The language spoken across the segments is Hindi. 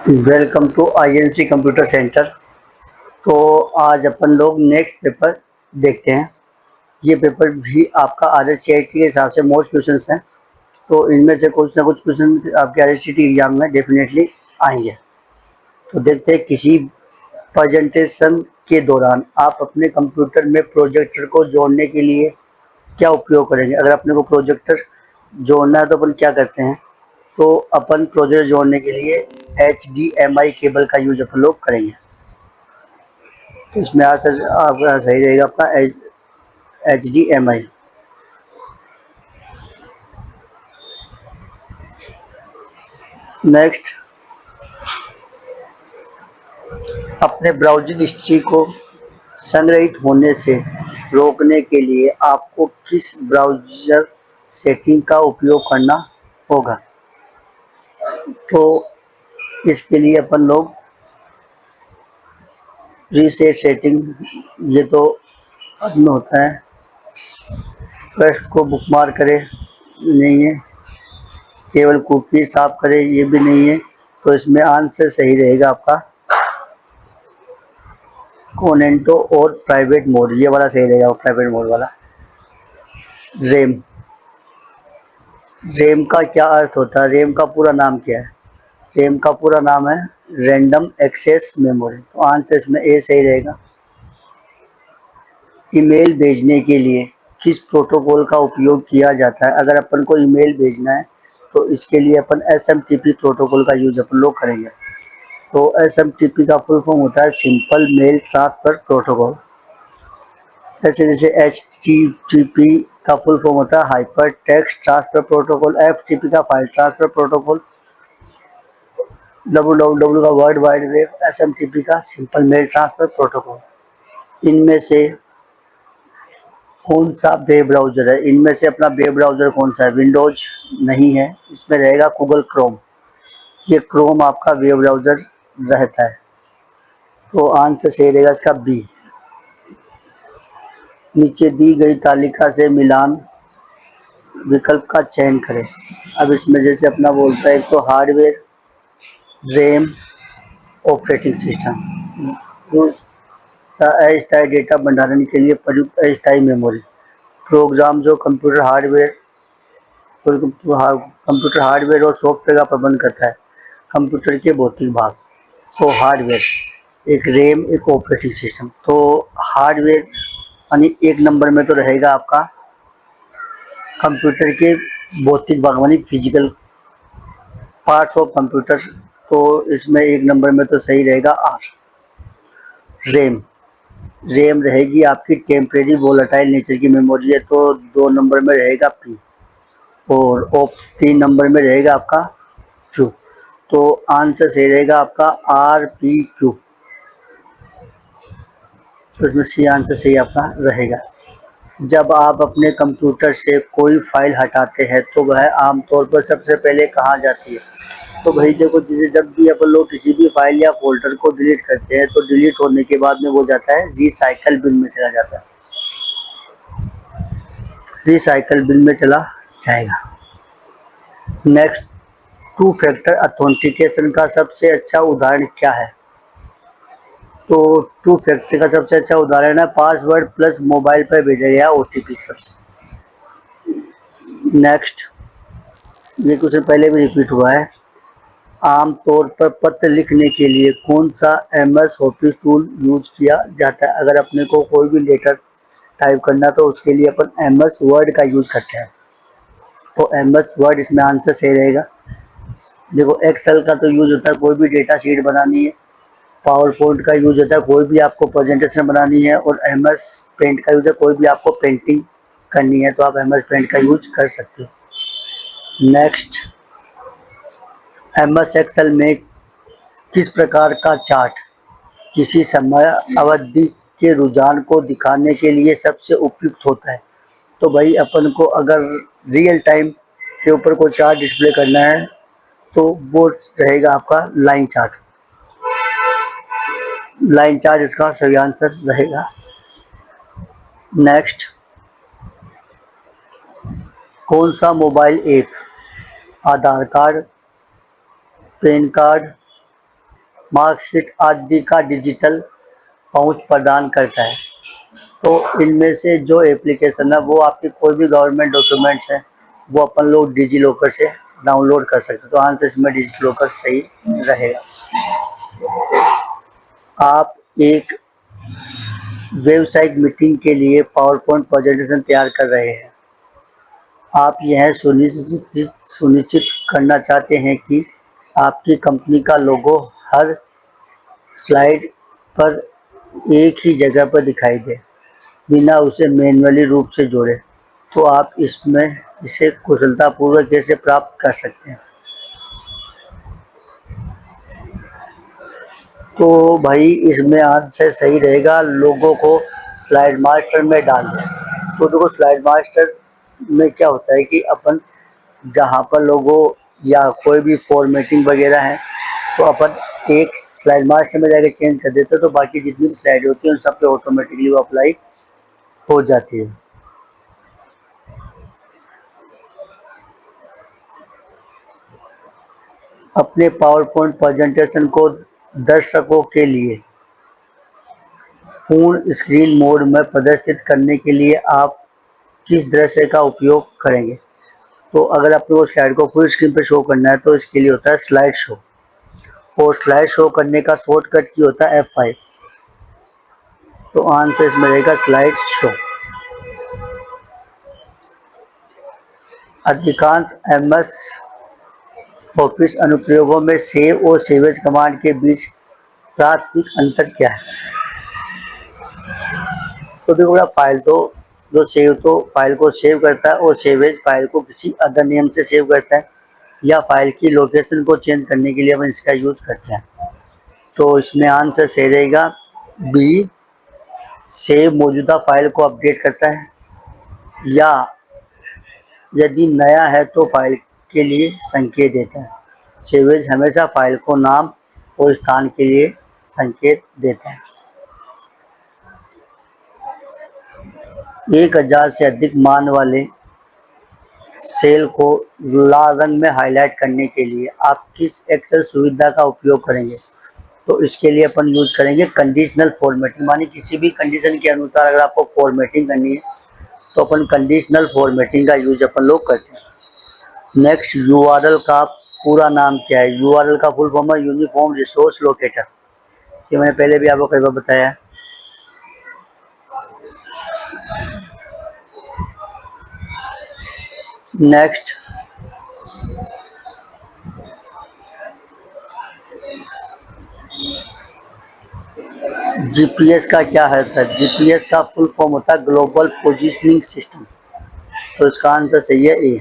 Welcome to INC computer centre. तो आज अपन लोग नेक्स्ट पेपर देखते हैं। ये पेपर भी आपका आरएससीआईटी के हिसाब से मोस्ट क्वेश्चंस हैं, तो इनमें से कुछ ना कुछ क्वेश्चन आपके आरएससीआईटी एग्जाम में डेफिनेटली आएंगे। तो देखते हैं, किसी प्रेजेंटेशन के दौरान आप अपने कंप्यूटर में प्रोजेक्टर को जोड़ने के लिए क्या उपयोग करेंगे। अगर अपने को प्रोजेक्टर जोड़ना है तो अपन क्या करते हैं, तो अपन प्रोजेक्टर जोड़ने के लिए HDMI केबल का यूज अपन लोग करेंगे। तो इसमें आंसर आपका सही रहेगा, आपका HDMI। नेक्स्ट, अपने ब्राउजिंग हिस्ट्री को संग्रहित होने से रोकने के लिए आपको किस ब्राउज़र सेटिंग का उपयोग करना होगा। तो इसके लिए अपन लोग रीसेट सेटिंग, ये तो में होता है। पेस्ट को बुकमार्क करे, नहीं है। केवल कुकी साफ करे, ये भी नहीं है। तो इसमें आंसर सही रहेगा आपका कोनेंटो और प्राइवेट मोड, ये वाला सही रहेगा, प्राइवेट मोड वाला। रेम, रेम का क्या अर्थ होता है, रेम का पूरा नाम क्या है। रेम का पूरा नाम है रैंडम एक्सेस मेमोरी। तो आंसर इसमें ए सही रहेगा। ईमेल भेजने के लिए किस प्रोटोकॉल का उपयोग किया जाता है। अगर अपन को ईमेल भेजना है तो इसके लिए अपन SMTP प्रोटोकॉल का यूज अपन लोग करेंगे। तो SMTP का फुल फॉर्म होता है सिंपल मेल ट्रांसफर प्रोटोकॉल। ऐसे जैसे HTTP का फुल फॉर्म होता है hyper text transfer protocol, FTP का फाइल ट्रांसफर प्रोटोकॉल, WWW का वर्ल्ड वाइड वेब, SMTP का सिंपल मेल ट्रांसफर प्रोटोकॉल। इनमें से कौन सा वेब ब्राउज़र है, इनमें से अपना वेब ब्राउज़र कौन सा है। विंडोज नहीं है, इसमें रहेगा गूगल क्रोम। ये क्रोम आपका वेब ब्राउज़र रहता है। तो आंसर सही रहेगा इसका बी। नीचे दी गई तालिका से मिलान विकल्प का चयन करें। अब इसमें जैसे अपना बोलता है, एक तो हार्डवेयर, रैम, ऑपरेटिंग सिस्टम। दूसरा अस्थायी डेटा भंडारण के लिए प्रयुक्त अस्थायी मेमोरी। प्रोग्राम जो कंप्यूटर हार्डवेयर और सॉफ्टवेयर का प्रबंध करता है, कंप्यूटर के भौतिक भाग। तो हार्डवेयर, एक रैम, एक ऑपरेटिंग सिस्टम। तो हार्डवेयर यानी एक नंबर में तो रहेगा आपका कंप्यूटर के भौतिक भाग यानी फिजिकल पार्ट्स ऑफ कंप्यूटर। तो इसमें एक नंबर में तो सही रहेगा आर। रैम, रैम रहेगी आपकी टेम्परेरी वोलेटाइल नेचर की मेमोरी है, तो 2 नंबर में रहेगा पी। और 3 नंबर में रहेगा आपका क्यू। तो आंसर सही रहेगा आपका RPQ। तो इसमें सी आंसर सही आपका रहेगा। जब आप अपने कंप्यूटर से कोई फाइल हटाते हैं तो वह आमतौर पर सबसे पहले कहाँ जाती है। तो भाई देखो, जैसे जब भी अपन लोग किसी भी फाइल या फोल्डर को डिलीट करते हैं तो डिलीट होने के बाद में वो जाता है रिसाइकल बिन में चला जाता है, रिसाइकल बिन में चला जाएगा। नेक्स्ट, टू फैक्टर ऑथेंटिकेशन का सबसे अच्छा उदाहरण क्या है। तो टू फैक्टर का सबसे अच्छा उदाहरण है पासवर्ड प्लस मोबाइल पर भेजा गया OTP सबसे। नेक्स्ट, ये क्वेश्चन पहले भी रिपीट हुआ है। आमतौर पर पत्र लिखने के लिए कौन सा MS ऑफिस टूल यूज किया जाता है। अगर अपने को कोई भी लेटर टाइप करना तो उसके लिए अपन MS वर्ड का यूज करते हैं। तो MS वर्ड इसमें आंसर सही रहेगा। देखो, एक्सेल का तो यूज होता है कोई भी डेटा शीट बनानी है, पावर पॉइंट का यूज होता है कोई भी आपको प्रेजेंटेशन बनानी है, और MS पेंट का यूज है कोई भी आपको पेंटिंग करनी है, तो आप MS पेंट का यूज कर सकते हो। नेक्स्ट, MS एक्सेल में किस प्रकार का चार्ट किसी समय अवधि के रुझान को दिखाने के लिए सबसे उपयुक्त होता है। तो भाई अपन को अगर रियल टाइम के ऊपर कोई चार्ट डिस्प्ले करना है तो वो रहेगा आपका लाइन चार्ट। लाइन चार्ट इसका सही आंसर रहेगा। नेक्स्ट, कौन सा मोबाइल ऐप आधार कार्ड, पैन कार्ड, मार्कशीट आदि का डिजिटल पहुंच प्रदान करता है। तो इनमें से जो एप्लीकेशन है वो आपकी कोई भी गवर्नमेंट डॉक्यूमेंट्स है वो अपन लोग डिजी लॉकर से डाउनलोड कर सकते हैं। तो आंसर इसमें डिजी लॉकर सही रहेगा। आप एक व्यावसायिक मीटिंग के लिए पावर पॉइंट प्रेजेंटेशन तैयार कर रहे हैं। आप यह सुनिश्चित करना चाहते हैं कि आपकी कंपनी का लोगो हर स्लाइड पर एक ही जगह पर दिखाई दे, बिना उसे मैन्युअली रूप से जोड़े। तो आप इसे कुशलतापूर्वक कैसे प्राप्त कर सकते हैं? तो भाई इसमें आंसर सही रहेगा, लोगों को स्लाइड मास्टर में डाल दें। तो देखो स्लाइड मास्टर में क्या होता है कि अपन जहाँ पर लोगों या कोई भी फॉर्मेटिंग वगैरह है तो अपन एक स्लाइड मास्टर में जाके चेंज कर देते हैं, तो बाकी जितनी भी स्लाइड होती है उन सब पे ऑटोमेटिकली वो अप्लाई हो जाती है। अपने पावर पॉइंट प्रेजेंटेशन को दर्शकों के लिए पूर्ण स्क्रीन मोड में प्रदर्शित करने के लिए आप किस दृश्य का उपयोग करेंगे? तो अगर आपको वो स्लाइड को फुल स्क्रीन पे शो करना है तो इसके लिए होता है स्लाइड शो, और स्लाइड शो करने का शॉर्टकट की होता है F5। तो आंसर इसमें रहेगा स्लाइड शो। अधिकांश MS ऑफिस अनुप्रयोगों में सेव और सेवेज कमांड के बीच प्राथमिक अंतर क्या है? तो देखो बड़ा फाइल तो जो सेव तो फाइल को सेव करता है, और सेवेज फाइल को किसी अदर नेम से सेव करता है, या फाइल की लोकेशन को चेंज करने के लिए हम इसका यूज करते हैं। तो इसमें आंसर सही रहेगा बी, सेव मौजूदा फाइल को अपडेट करता है, या यदि नया है तो फाइल के लिए संकेत देता है। सेवेज हमेशा फाइल को नाम और स्थान के लिए संकेत देता है। 1000 से अधिक मान वाले सेल को लाल रंग में हाईलाइट करने के लिए आप किस एक्सेल सुविधा का उपयोग करेंगे? तो इसके लिए अपन यूज करेंगे कंडीशनल फॉर्मेटिंग। मानी किसी भी कंडीशन के अनुसार अगर आपको फॉर्मेटिंग करनी है तो अपन कंडीशनल फॉर्मेटिंग का यूज अपन लोग करते हैं। नेक्स्ट, URL का पूरा नाम क्या है? URL का फुल फॉर्म है यूनिफॉर्म रिसोर्स लोकेटर। ये मैंने पहले भी आपको कई बार बताया है। नेक्स्ट, GPS का क्या है? GPS का फुल फॉर्म होता है ग्लोबल पोजिशनिंग सिस्टम। तो इसका आंसर सही है ए।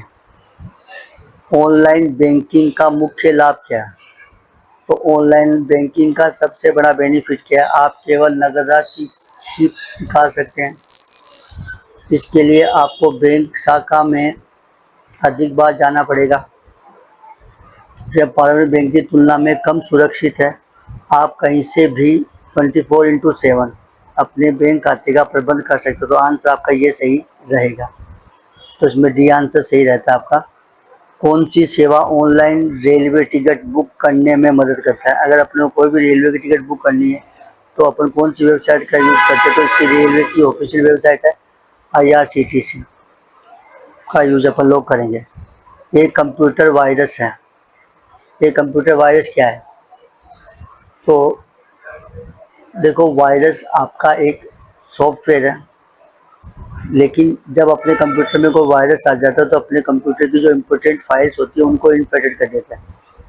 ऑनलाइन बैंकिंग का मुख्य लाभ क्या है? तो ऑनलाइन बैंकिंग का सबसे बड़ा बेनिफिट क्या है? आप केवल नगद राशि ही निकाल सकते हैं। इसके लिए आपको बैंक शाखा में अधिक बार जाना पड़ेगा, यह पारंपरिक बैंक की तुलना में कम सुरक्षित है। आप कहीं से भी 24x7 अपने बैंक खाते का प्रबंध कर सकते हो। तो आंसर आपका ये सही रहेगा। तो इसमें डी आंसर सही रहता है आपका। कौन सी सेवा ऑनलाइन रेलवे टिकट बुक करने में मदद करता है? अगर अपने को कोई भी रेलवे की टिकट बुक करनी है तो अपन कौन सी वेबसाइट का यूज़ करते हैं? तो इसकी रेलवे की ऑफिशियल वेबसाइट है IRCTC का यूज अपन लोग करेंगे। एक कंप्यूटर वायरस है। एक कंप्यूटर वायरस क्या है? तो देखो वायरस आपका एक सॉफ्टवेयर है, लेकिन जब अपने कंप्यूटर में कोई वायरस आ जाता है तो अपने कंप्यूटर की जो इम्पोर्टेंट फाइल्स होती है उनको इन्फेक्टेड कर देता है,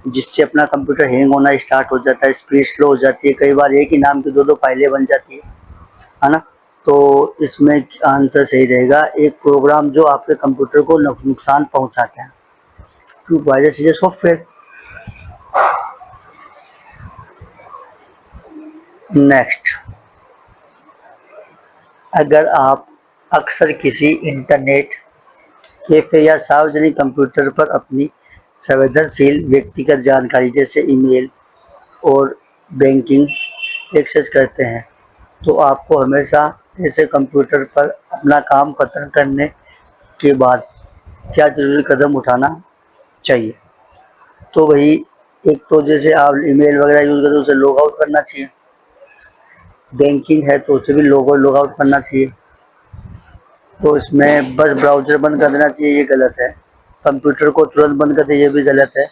जिससे अपना कंप्यूटर हैंग होना स्टार्ट हो जाता है, स्पीड स्लो हो जाती है, कई बार एक ही नाम की दो फाइलें बन जाती है ना। तो इसमें आंसर सही रहेगा एक प्रोग्राम जो आपके कंप्यूटर को नुकसान पहुंचाता है। तो virus is a software. Next, अगर आप अक्सर किसी इंटरनेट कैफे या सार्वजनिक कंप्यूटर पर अपनी संवेदनशील व्यक्तिगत जानकारी जैसे ईमेल और बैंकिंग एक्सेस करते हैं, तो आपको हमेशा ऐसे कंप्यूटर पर अपना काम खत्म करने के बाद क्या ज़रूरी कदम उठाना चाहिए? तो वही एक तो जैसे आप ईमेल वगैरह यूज़ करते हो उसे लॉग आउट करना चाहिए, बैंकिंग है तो उसे भी लॉग आउट करना चाहिए। तो इसमें बस ब्राउज़र बंद कर देना चाहिए, ये गलत है। कंप्यूटर को तुरंत बंद कर दे, ये भी गलत है।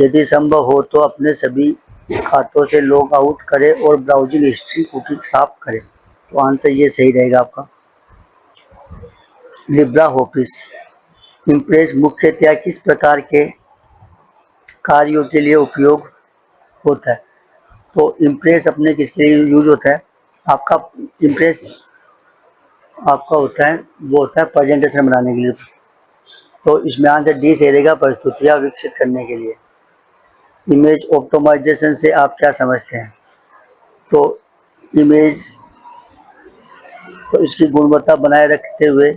यदि संभव हो तो अपने सभी खातों से लॉग आउट करें और ब्राउजिंग हिस्ट्री कुकी साफ करें। तो आंसर ये सही रहेगा आपका। लिब्रा ऑफिस इम्प्रेस मुख्यतया किस प्रकार के कार्यों के लिए उपयोग होता है? तो इम्प्रेस अपने किसके लिए यूज होता है? आपका इम्प्रेस आपका होता है, वो होता है प्रेजेंटेशन बनाने के लिए। तो इसमें आंसर डी सही रहेगा, प्रस्तुतियाँ विकसित करने के लिए। इमेज ऑप्टिमाइजेशन से आप क्या समझते हैं? तो इमेज तो इसकी गुणवत्ता बनाए रखते हुए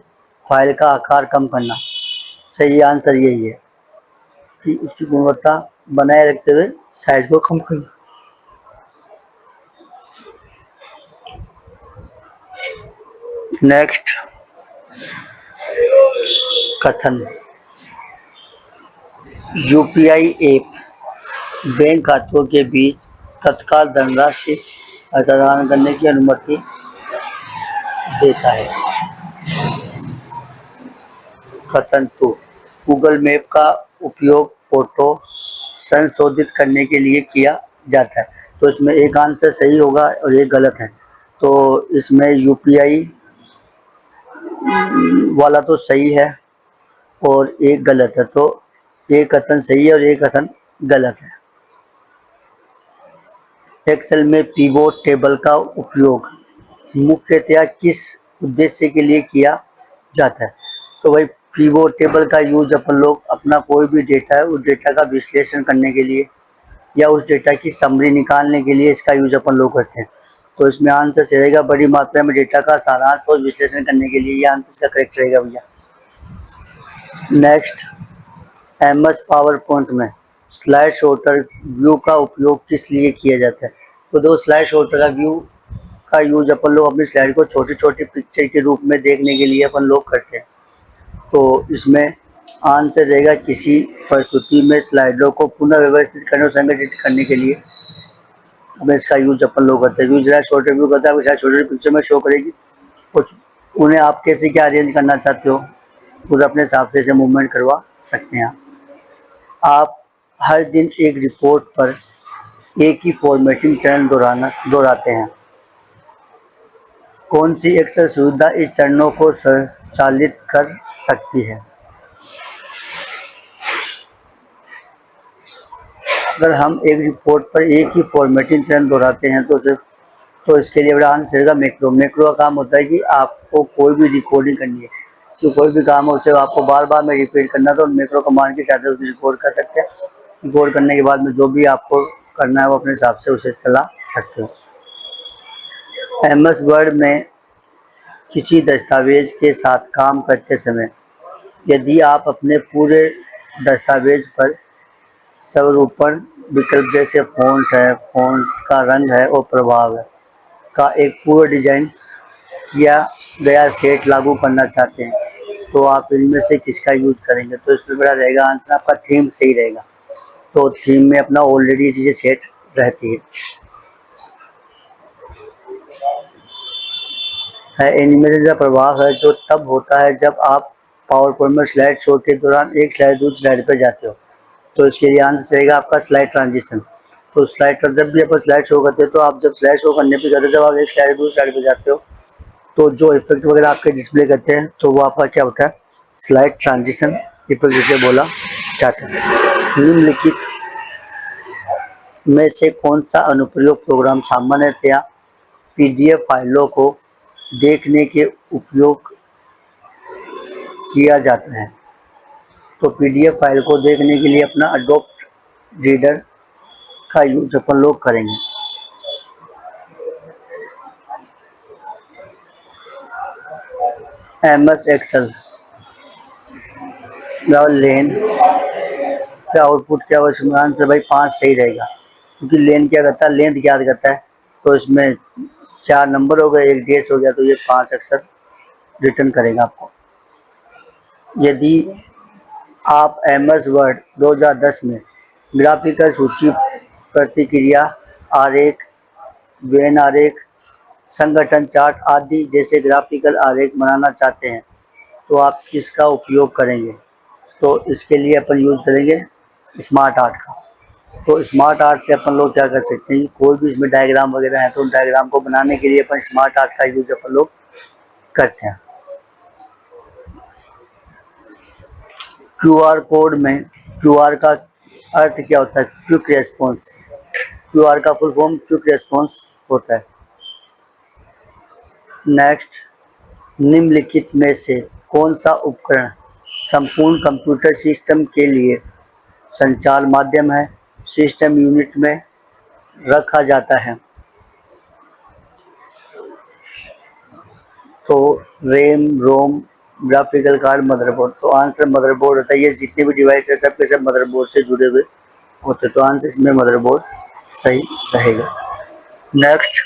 फाइल का आकार कम करना। सही आंसर यही है कि इसकी गुणवत्ता बनाए रखते हुए साइज को कम करना। नेक्स्ट, कथन। यूपीआई ऐप बैंक खातों के बीच तत्काल धनराशि हस्तांतरण करने की अनुमति देता है। कथन 2, गूगल मैप का उपयोग फोटो संशोधित करने के लिए किया जाता है। तो इसमें एक आंसर सही होगा और एक गलत है। तो इसमें यूपीआई वाला तो सही है और एक गलत है। तो एक कथन सही है और एक कथन गलत है। एक्सेल में पिवोट टेबल का उपयोग मुख्यतया किस उद्देश्य के लिए किया जाता है? तो भाई पिवोट टेबल का यूज अपन लोग अपना कोई भी डेटा है उस डेटा का विश्लेषण करने के लिए या उस डेटा की समरी निकालने के लिए इसका यूज अपन लोग करते हैं। तो इसमें आंसर सही रहेगा, बड़ी मात्रा में डेटा का सारांश और विश्लेषण करने के लिए ये आंसर इसका करेक्ट रहेगा भैया। नेक्स्ट, एमएस पावर पॉइंट में स्लाइड शॉर्टर व्यू का उपयोग किस लिए किया जाता है? तो दो स्लाइड शॉर्टर का व्यू का यूज अपन लोग अपनी स्लाइड को छोटी छोटी पिक्चर के रूप में देखने के लिए अपन लोग करते हैं। तो इसमें आंसर रहेगा किसी प्रस्तुति में स्लाइडों को पुनः व्यवस्थित करने और संगठित करने के लिए हमें इसका यूज अपन लोग करते हैं। यूज शॉर्ट व्यू करता है, शायद छोटे पिक्चर में शो करेगी कुछ, उन्हें आप कैसे क्या अरेंज करना चाहते हो खुद अपने हिसाब से इसे मूवमेंट करवा सकते हैं। आप हर दिन एक रिपोर्ट पर एक ही फॉर्मेटिंग चरण दोहराते हैं। कौन सी एक्सेल सुविधा इस चरणों को स्वचालित कर सकती है? अगर हम एक रिपोर्ट पर एक ही फॉर्मेटिंग चरण दोहराते हैं तो इसके लिए बड़ा आंसर रहेगा मैक्रो। मैक्रो का काम होता है कि आपको कोई भी रिकॉर्डिंग करनी है, तो कोई भी काम हो उसे आपको बार बार में रिपीट करना, तो मैक्रो कमांड के साथ से उसे रिकॉर्ड कर सकते हैं। रिकॉर्ड करने के बाद में जो भी आपको करना है वो अपने हिसाब से उसे चला सकते हो। एमएस वर्ड में किसी दस्तावेज के साथ काम करते समय यदि आप अपने पूरे दस्तावेज पर स्वरूपण विकल्प जैसे फ़ॉन्ट है, फ़ॉन्ट का रंग है और प्रभाव है का एक पूरा डिजाइन किया गया सेट लागू करना चाहते हैं तो आप इनमें से किसका यूज करेंगे? तो इसमें बड़ा रहेगा आंसर आपका थीम सही रहेगा। तो थीम में अपना ऑलरेडी चीज़ें सेट रहती है। एनिमेशन का प्रभाव है जो तब होता है जब आप पावर पॉइंट में स्लाइड शो के दौरान एक स्लाइड दूसरी स्लाइड पर जाते हो। तो इसके लिए आंसर रहेगा आपका स्लाइड ट्रांजिशन। तो स्लाइड जब भी अपन स्लाइड शो करते हैं तो आप जब स्लाइड शो करने पे जाते हो, जब आप एक स्लाइड दूसरी स्लाइड पे जाते हो तो जो इफेक्ट वगैरह आपके डिस्प्ले करते हैं तो वो आपका क्या होता है? स्लाइड ट्रांजिशन इफेक्ट जिसे बोला जाता है। निम्नलिखित में से कौन सा अनुप्रयोग प्रोग्राम सामान्यतया पीडीएफ फाइलों को देखने के उपयोग किया जाता है? तो पीडीएफ फाइल को देखने के लिए अपना अडोप्ट रीडर का यूज अपन लोग करेंगे। एमएस एक्सेल लेन का आउटपुट क्या होगा? इसमें आंसर भाई 5 सही रहेगा, क्योंकि लेन क्या करता है? लेंथ याद करता है। तो इसमें 4 नंबर हो गए, एक डेश हो गया, तो ये 5 अक्षर रिटर्न करेगा आपको। यदि आप एमएस वर्ड 2010 में ग्राफिकल सूची, प्रतिक्रिया आरेख, वेन आरेख, संगठन चार्ट आदि जैसे ग्राफिकल आरेख बनाना चाहते हैं तो आप किसका उपयोग करेंगे? तो इसके लिए अपन यूज करेंगे स्मार्ट आर्ट का। तो स्मार्ट आर्ट से अपन लोग क्या कर सकते हैं, कोई भी इसमें डायग्राम वगैरह है तो उन डायग्राम को बनाने के लिए अपन स्मार्ट आर्ट का यूज अपन लोग करते हैं। क्यूआर कोड में क्यूआर का अर्थ क्या होता है? Quick response. क्यूआर का फुल फॉर्म क्विक रेस्पॉन्स होता है। नेक्स्ट, निम्नलिखित में से कौन सा उपकरण संपूर्ण कंप्यूटर सिस्टम के लिए संचार माध्यम है, सिस्टम यूनिट में रखा जाता है? तो रैम, रोम, ग्राफिकल कार्ड, मदरबोर्ड। तो आंसर मदरबोर्ड होता है। ये जितने भी डिवाइस है सब के सब मदरबोर्ड से जुड़े हुए होते, तो आंसर इसमें मदरबोर्ड सही रहेगा। नेक्स्ट,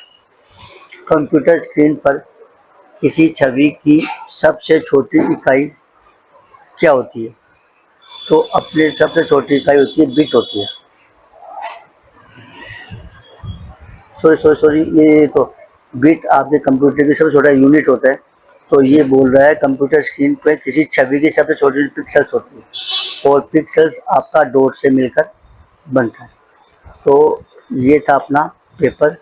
कंप्यूटर स्क्रीन पर किसी छवि की सबसे छोटी इकाई क्या होती है? तो अपने सबसे छोटी इकाई होती है बिट होती है। सॉरी ये तो बिट आपके कंप्यूटर की सबसे छोटा यूनिट होता है। तो ये बोल रहा है कंप्यूटर स्क्रीन पे किसी छवि की सबसे छोटी पिक्सल्स होती है और पिक्सल्स आपका डॉट से मिलकर बनता है। तो ये था अपना पेपर।